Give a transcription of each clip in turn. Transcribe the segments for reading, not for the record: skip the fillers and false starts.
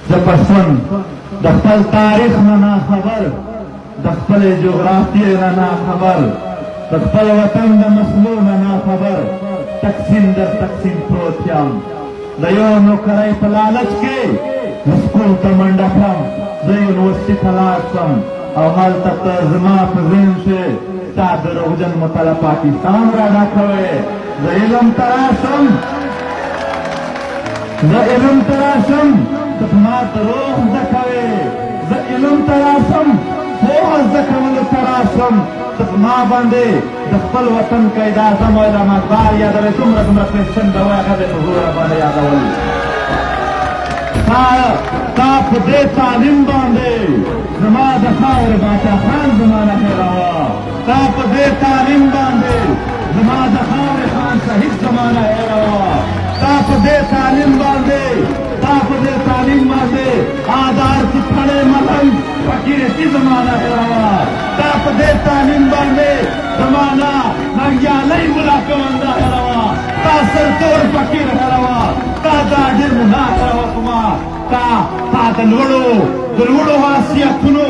زپسون دخپل تاریخ نه خبر دخپل جغرافیه نه خبر دخپل وطن د مسلو نه خبر تقسیم در تقسیم پروت یم د یو نوکرۍ په لالچ کې سکول ته منډه کړم زه یونیورسټي ته لاړ شم او هلته ته زما په ذهن شې ستا دروغجن مطلع پاکستان را ډاکوې زه علم ته راشم زه علم ته راشم ته ما دروغ زده کوې زه علم ته راشم پوهه زده کولو ته راشم ته ما باندې د خپل وطن قاید اعظم او علامه اقبال یادوې دومره دومره کوېسچن به وایي هغه دې په زوره باندې یادول تا په دې تعلیم باندې زما د خاورې باچا خان زمانه هېروه تا په دې تعلیم باندې زما د خاورې خان شهید زمانه هېروه تا په دې تعلیم باندې آدار کی پھڑے ملنگ فقیرتی زمانہ هېروه تا په دې تعلیم باندې زمانہ ننګیالی ملا کونده هېروه تا سرتور فقیر هېروه تا دا ډېر ملا هېروه کومه تا د لوړو حیثیتونو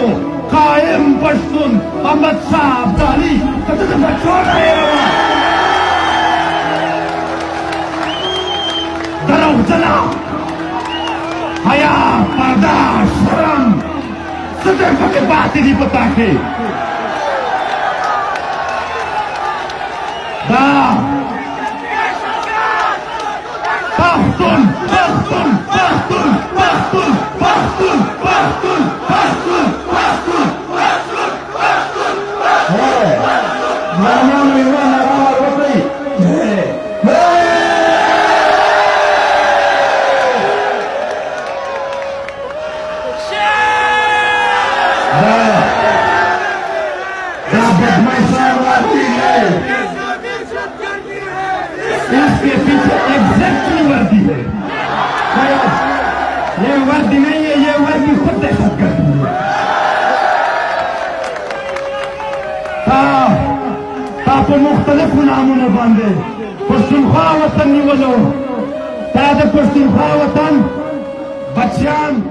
قایم پښتون احمدشاه ابدالي ته د بچو نه هېروه دروغجنه حیا پرده شرم څه ډېر پکې پاتې دي په تا کې دا پښتون پښتون پښتون پښتون پښتون پښتون پښتون پښتون پښتون پښتون مانانو ایمان راوړ وکړئ इसके पीछे एग्जैक्टली वर्दी है ये वर्दी नहीं है ये वर्दी खुद दहशत करती है په مختلفو نامونو باندې پښتونخوا وطن نیولو تا د پښتونخوا وطن بچیان